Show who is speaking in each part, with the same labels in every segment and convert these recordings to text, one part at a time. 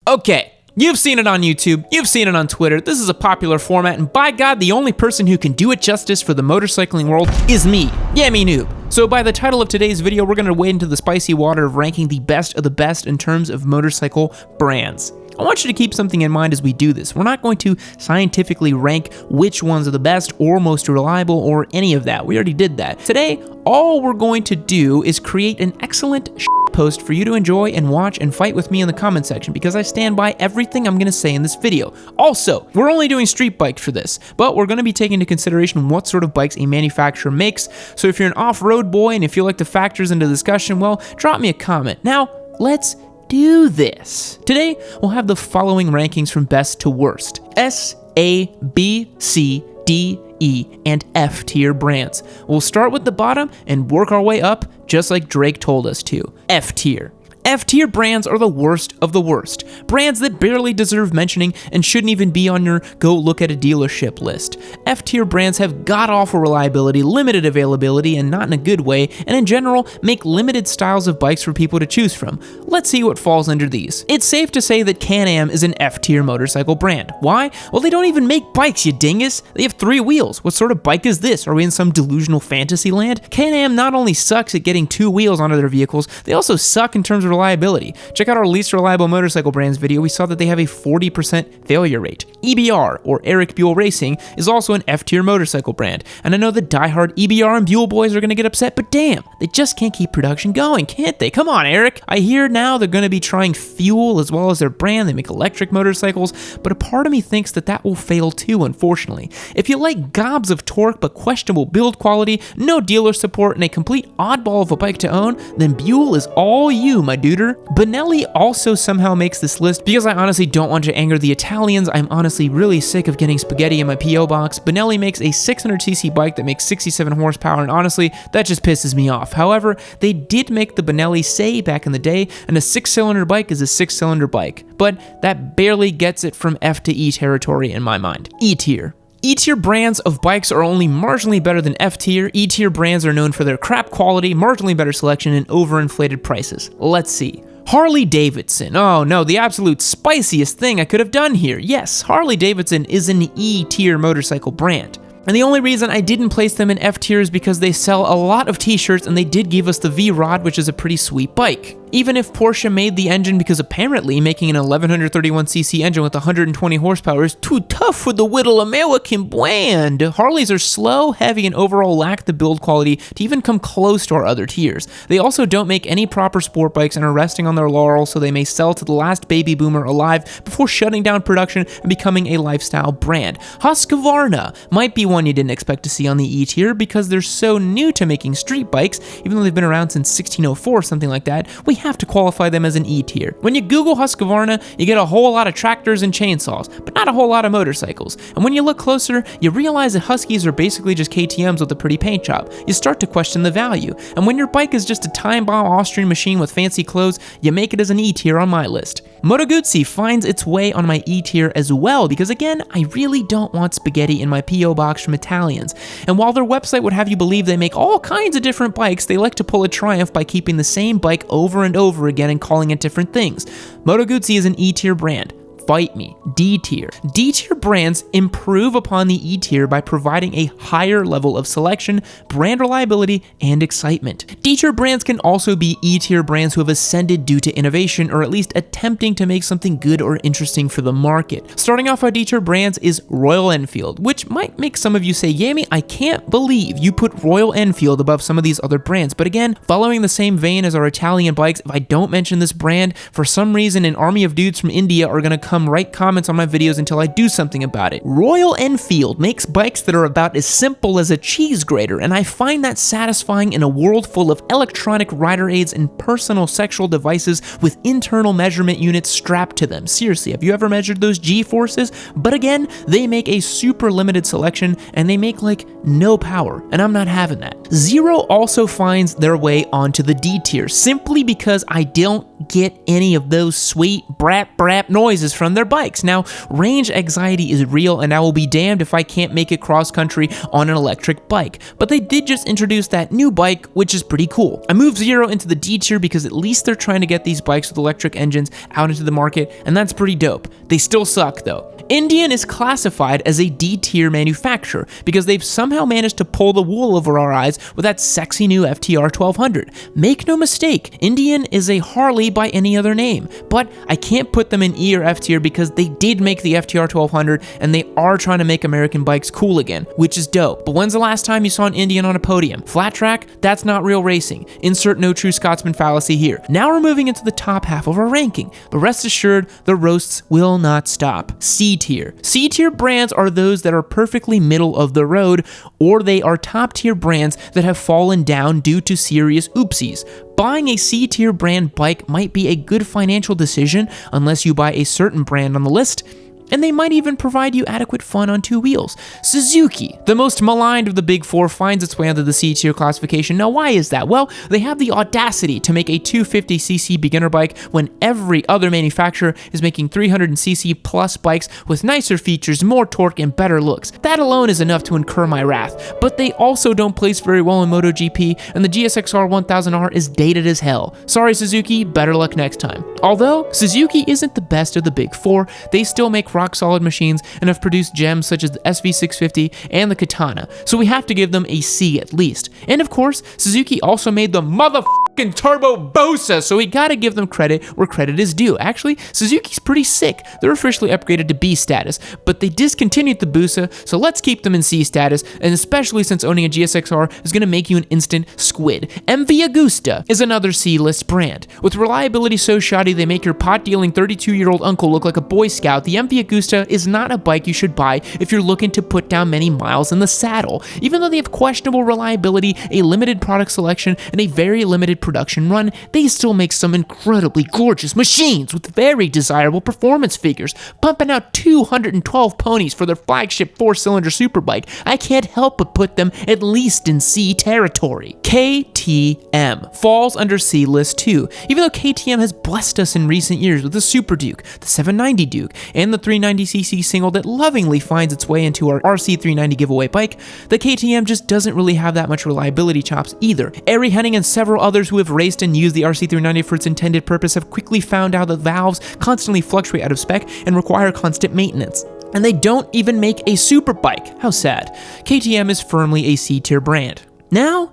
Speaker 1: Okay, you've seen it on YouTube, you've seen it on Twitter, this is a popular format, and by God, the only person who can do it justice for the motorcycling world is me, Yammie Noob. So by the title of today's video, we're going to wade into the spicy water of ranking the best of the best in terms of motorcycle brands. I want you to keep something in mind as we do this. We're not going to scientifically rank which ones are the best or most reliable or any of that. We already did that. Today, all we're going to do is create an excellent post for you to enjoy and watch and fight with me in the comment section because I stand by everything I'm going to say in this video. Also, we're only doing street bikes for this, but we're going to be taking into consideration what sort of bikes a manufacturer makes. So if you're an off-road boy and if you like the factors into the discussion, well, drop me a comment. Now, let's do this. Today, we'll have the following rankings from best to worst. S, A, B, C, D, E, and F tier brands. We'll start with the bottom and work our way up just like Drake told us to. F tier. F-tier brands are the worst of the worst. Brands that barely deserve mentioning and shouldn't even be on your go look at a dealership list. F-tier brands have god-awful reliability, limited availability, and not in a good way, and in general, make limited styles of bikes for people to choose from. Let's see what falls under these. It's safe to say that Can-Am is an F-tier motorcycle brand. Why? Well, they don't even make bikes, you dingus. They have 3 wheels. What sort of bike is this? Are we in some delusional fantasy land? Can-Am not only sucks at getting 2 wheels onto their vehicles, they also suck in terms of reliability. Check out our least reliable motorcycle brands video. We saw that they have a 40% failure rate. EBR, or Eric Buell Racing, is also an F-tier motorcycle brand. And I know the diehard EBR and Buell boys are going to get upset, but damn, they just can't keep production going, can't they? Come on, Eric. I hear now they're going to be trying fuel as well as their brand. They make electric motorcycles, but a part of me thinks that that will fail too, unfortunately. If you like gobs of torque but questionable build quality, no dealer support, and a complete oddball of a bike to own, then Buell is all you, my duder. Benelli also somehow makes this list because I honestly don't want to anger the Italians. I'm honestly really sick of getting spaghetti in my P.O. box. Benelli makes a 600cc bike that makes 67 horsepower, and honestly, that just pisses me off. However, they did make the Benelli say back in the day, and a 6-cylinder bike is a 6-cylinder bike, but that barely gets it from F to E territory in my mind. E tier. E-tier brands of bikes are only marginally better than F-tier. E-tier brands are known for their crap quality, marginally better selection, and overinflated prices. Let's see. Harley-Davidson. Oh no, the absolute spiciest thing I could have done here. Yes, Harley-Davidson is an E-tier motorcycle brand. And the only reason I didn't place them in F-tier is because they sell a lot of t-shirts and they did give us the V-Rod, which is a pretty sweet bike. Even if Porsche made the engine because apparently making an 1131cc engine with 120 horsepower is too tough for the little American brand. Harleys are slow, heavy, and overall lack the build quality to even come close to our other tiers. They also don't make any proper sport bikes and are resting on their laurels, so they may sell to the last baby boomer alive before shutting down production and becoming a lifestyle brand. Husqvarna might be one you didn't expect to see on the E tier because they're so new to making street bikes, even though they've been around since 1604, something like that. We have to qualify them as an E tier. When you Google Husqvarna, you get a whole lot of tractors and chainsaws, but not a whole lot of motorcycles. And when you look closer, you realize that Huskies are basically just KTMs with a pretty paint job. You start to question the value. And when your bike is just a time bomb Austrian machine with fancy clothes, you make it as an E tier on my list. Moto Guzzi finds its way on my E tier as well because again, I really don't want spaghetti in my P.O. box from Italians. And while their website would have you believe they make all kinds of different bikes, they like to pull a triumph by keeping the same bike over and over again and calling it different things. Moto Guzzi is an E tier brand. Fight me. D tier. D tier brands improve upon the E tier by providing a higher level of selection, brand reliability, and excitement. D tier brands can also be E tier brands who have ascended due to innovation or at least attempting to make something good or interesting for the market. Starting off our D tier brands is Royal Enfield, which might make some of you say, Yammie, I can't believe you put Royal Enfield above some of these other brands. But again, following the same vein as our Italian bikes, if I don't mention this brand, for some reason an army of dudes from India are going to come write comments on my videos until I do something about it. Royal Enfield makes bikes that are about as simple as a cheese grater, and I find that satisfying in a world full of electronic rider aids and personal sexual devices with internal measurement units strapped to them. Seriously, have you ever measured those G-forces? But again, they make a super limited selection, and they make like no power, and I'm not having that. Zero also finds their way onto the D tier, simply because I don't get any of those sweet brap brap noises from their bikes. Now, range anxiety is real, and I will be damned if I can't make it cross country on an electric bike, but they did just introduce that new bike, which is pretty cool. I moved Zero into the D tier because at least they're trying to get these bikes with electric engines out into the market, and that's pretty dope. They still suck though. Indian is classified as a D tier manufacturer because they've somehow managed to pull the wool over our eyes with that sexy new FTR 1200. Make no mistake, Indian is a Harley by any other name, but I can't put them in E or F tier because they did make the FTR 1200 and they are trying to make American bikes cool again, which is dope. But when's the last time you saw an Indian on a podium? Flat track? That's not real racing. Insert no true Scotsman fallacy here. Now we're moving into the top half of our ranking, but rest assured, the roasts will not stop. C tier. C tier brands are those that are perfectly middle of the road, or they are top tier brands that have fallen down due to serious oopsies. Buying a C tier brand bike might be a good financial decision unless you buy a certain brand on the list, and they might even provide you adequate fun on two wheels. Suzuki, the most maligned of the big four, finds its way under the C tier classification. Now, why is that? Well, they have the audacity to make a 250cc beginner bike when every other manufacturer is making 300cc plus bikes with nicer features, more torque, and better looks. That alone is enough to incur my wrath, but they also don't place very well in MotoGP, and the GSX-R 1000R is dated as hell. Sorry, Suzuki, better luck next time. Although Suzuki isn't the best of the big four, they still make rock-solid machines and have produced gems such as the SV650 and the Katana, so we have to give them a C at least. And of course, Suzuki also made the motherfucking Turbo Busa, so we gotta give them credit where credit is due. Actually, Suzuki's pretty sick. They're officially upgraded to B status, but they discontinued the Busa, so let's keep them in C status, and especially since owning a GSX-R is gonna make you an instant squid. MV Agusta is another C-list brand. With reliability so shoddy they make your pot-dealing 32-year-old uncle look like a Boy Scout, the MV Agusta is not a bike you should buy if you're looking to put down many miles in the saddle. Even though they have questionable reliability, a limited product selection, and a very limited production run, they still make some incredibly gorgeous machines with very desirable performance figures, pumping out 212 ponies for their flagship 4-cylinder superbike. I can't help but put them at least in C territory. KTM falls under C list too, even though KTM has blessed us in recent years with the Super Duke, the 790 Duke, and the 390cc single that lovingly finds its way into our RC390 giveaway bike. The KTM just doesn't really have that much reliability chops either. Ari Henning and several others who have raced and used the RC390 for its intended purpose have quickly found out that valves constantly fluctuate out of spec and require constant maintenance. And they don't even make a super bike. How sad. KTM is firmly a C tier brand. Now,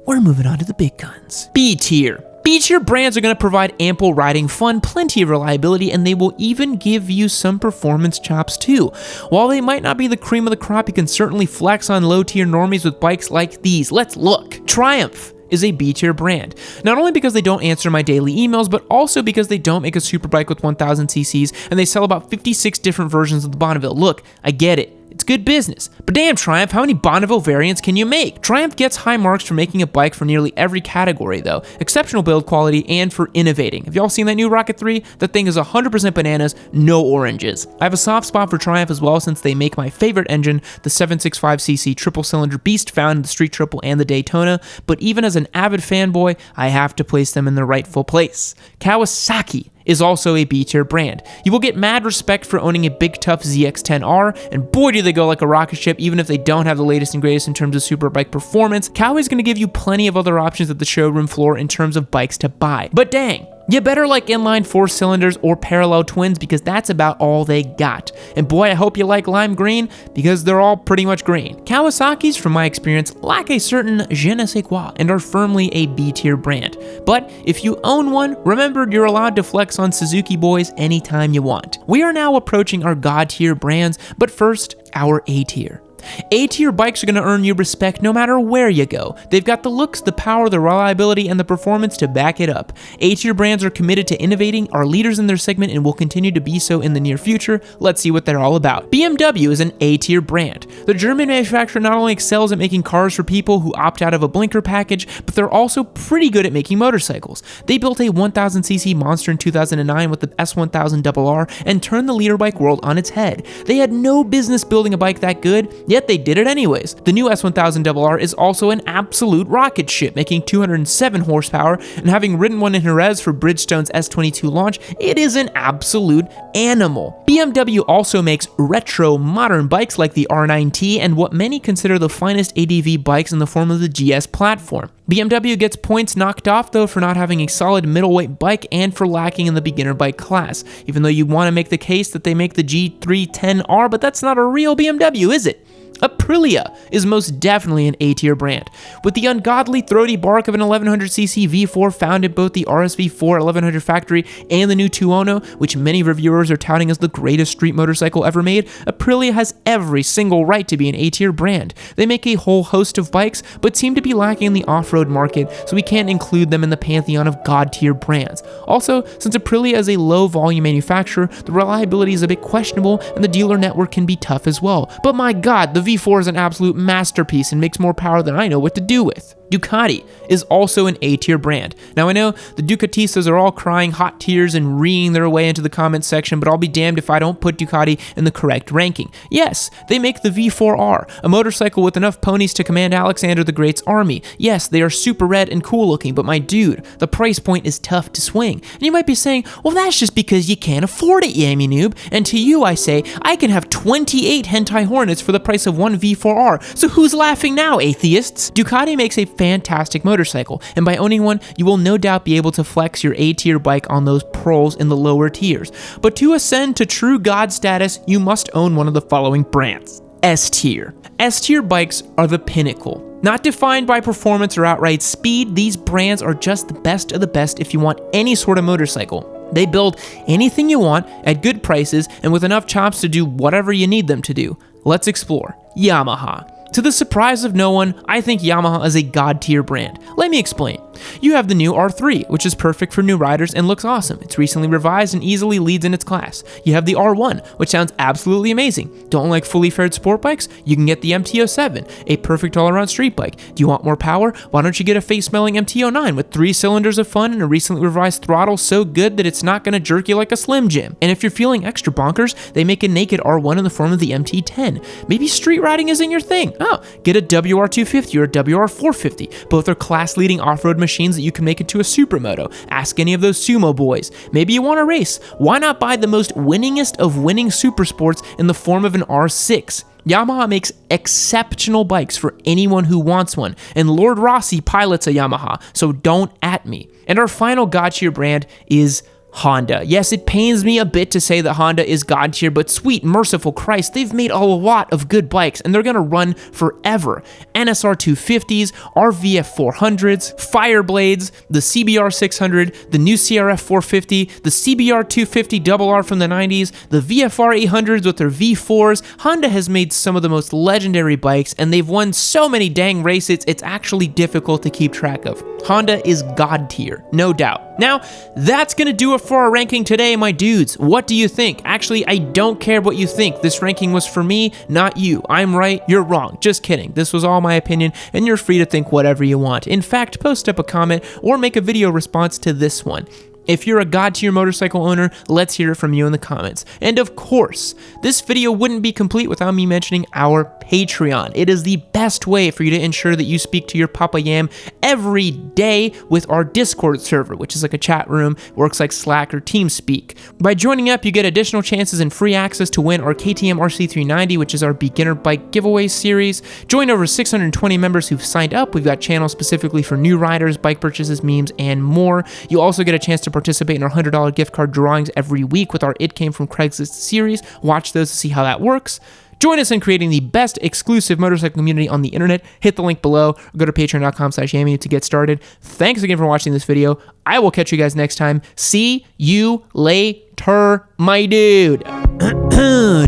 Speaker 1: we're moving on to the big guns. B tier. B-tier brands are going to provide ample riding fun, plenty of reliability, and they will even give you some performance chops too. While they might not be the cream of the crop, you can certainly flex on low-tier normies with bikes like these. Let's look. Triumph is a B-tier brand. Not only because they don't answer my daily emails, but also because they don't make a superbike with 1000 cc's, and they sell about 56 different versions of the Bonneville. Look, I get it. It's good business. But damn, Triumph, how many Bonneville variants can you make? Triumph gets high marks for making a bike for nearly every category though. Exceptional build quality and for innovating. Have y'all seen that new Rocket 3? That thing is 100% bananas, no oranges. I have a soft spot for Triumph as well since they make my favorite engine, the 765cc triple cylinder beast found in the Street Triple and the Daytona, but even as an avid fanboy, I have to place them in their rightful place. Kawasaki is also a B-tier brand. You will get mad respect for owning a big tough ZX-10R, and boy do they go like a rocket ship even if they don't have the latest and greatest in terms of superbike performance. Kawa is going to give you plenty of other options at the showroom floor in terms of bikes to buy. But dang, you better like inline 4-cylinders or parallel twins because that's about all they got. And boy, I hope you like lime green because they're all pretty much green. Kawasaki's, from my experience, lack a certain je ne sais quoi and are firmly a B-tier brand. But if you own one, remember you're allowed to flex on Suzuki boys anytime you want. We are now approaching our God-tier brands, but first, our A-tier. A-tier bikes are going to earn you respect no matter where you go. They've got the looks, the power, the reliability, and the performance to back it up. A-tier brands are committed to innovating, are leaders in their segment, and will continue to be so in the near future. Let's see what they're all about. BMW is an A-tier brand. The German manufacturer not only excels at making cars for people who opt out of a blinker package, but they're also pretty good at making motorcycles. They built a 1000cc monster in 2009 with the S1000RR and turned the leader bike world on its head. They had no business building a bike that good, yet yet they did it anyways. The new S1000RR is also an absolute rocket ship, making 207 horsepower, and having ridden one in Jerez for Bridgestone's S22 launch, it is an absolute animal. BMW also makes retro modern bikes like the R9T and what many consider the finest ADV bikes in the form of the GS platform. BMW gets points knocked off though for not having a solid middleweight bike and for lacking in the beginner bike class, even though you want to make the case that they make the G310R, but that's not a real BMW, is it? Aprilia is most definitely an A-tier brand. With the ungodly throaty bark of an 1100cc V4 found in both the RSV4 1100 factory and the new Tuono, which many reviewers are touting as the greatest street motorcycle ever made, Aprilia has every single right to be an A-tier brand. They make a whole host of bikes, but seem to be lacking in the off-road market, so we can't include them in the pantheon of god-tier brands. Also, since Aprilia is a low-volume manufacturer, the reliability is a bit questionable, and the dealer network can be tough as well. But my god, the V4 is an absolute masterpiece and makes more power than I know what to do with. Ducati is also an A-tier brand. Now I know the Ducatistas are all crying hot tears and reeing their way into the comments section, but I'll be damned if I don't put Ducati in the correct ranking. Yes, they make the V4R, a motorcycle with enough ponies to command Alexander the Great's army. Yes, they are super red and cool looking, but my dude, the price point is tough to swing. And you might be saying, well, that's just because you can't afford it, Yammie Noob. And to you I say, I can have 28 hentai Hornets for the price of one V4R. So who's laughing now, atheists? Ducati makes a fantastic motorcycle, and by owning one, you will no doubt be able to flex your A-tier bike on those proles in the lower tiers. But to ascend to true god status, you must own one of the following brands. S-tier. S-tier bikes are the pinnacle. Not defined by performance or outright speed, these brands are just the best of the best if you want any sort of motorcycle. They build anything you want at good prices and with enough chops to do whatever you need them to do. Let's explore. Yamaha. To the surprise of no one, I think Yamaha is a god-tier brand. Let me explain. You have the new R3, which is perfect for new riders and looks awesome. It's recently revised and easily leads in its class. You have the R1, which sounds absolutely amazing. Don't like fully fared sport bikes? You can get the MT-07, a perfect all-around street bike. Do you want more power? Why don't you get a face-smelling MT-09 with 3 cylinders of fun and a recently revised throttle so good that it's not going to jerk you like a Slim Jim? And if you're feeling extra bonkers, they make a naked R1 in the form of the MT-10. Maybe street riding isn't your thing. Oh, get a WR250 or a WR450. Both are class-leading off-road machines that you can make into a supermoto. Ask any of those sumo boys. Maybe you want to race. Why not buy the most winningest of winning supersports in the form of an R6? Yamaha makes exceptional bikes for anyone who wants one, and Lord Rossi pilots a Yamaha, so don't at me. And our final god-tier brand is Honda. Yes, it pains me a bit to say that Honda is god tier, but sweet merciful Christ, they've made a lot of good bikes and they're gonna run forever. NSR 250s, RVF 400s, Fireblades, the CBR 600, the new CRF 450, the CBR 250RR from the 90s, the VFR 800s with their V4s. Honda has made some of the most legendary bikes and they've won so many dang races, it's actually difficult to keep track of. Honda is god tier, no doubt. Now, that's gonna do it for our ranking today, my dudes. What do you think? Actually, I don't care what you think. This ranking was for me, not you. I'm right, you're wrong. Just kidding. This was all my opinion, and you're free to think whatever you want. In fact, post up a comment or make a video response to this one. If you're a god-tier motorcycle owner, let's hear it from you in the comments. And of course, this video wouldn't be complete without me mentioning our Patreon. It is the best way for you to ensure that you speak to your Papa Yam every day with our Discord server, which is like a chat room, works like Slack or TeamSpeak. By joining up, you get additional chances and free access to win our KTM RC390, which is our beginner bike giveaway series. Join over 620 members who've signed up. We've got channels specifically for new riders, bike purchases, memes, and more. You also get a chance to participate in our $100 gift card drawings every week with our It Came From Craigslist series. Watch those to see how that works. Join us in creating the best exclusive motorcycle community on the internet. Hit the link below or go to patreon.com/Yammie to get started. Thanks again for watching this video. I will catch you guys next time. See you later, my dude.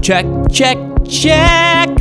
Speaker 1: Check, check, check.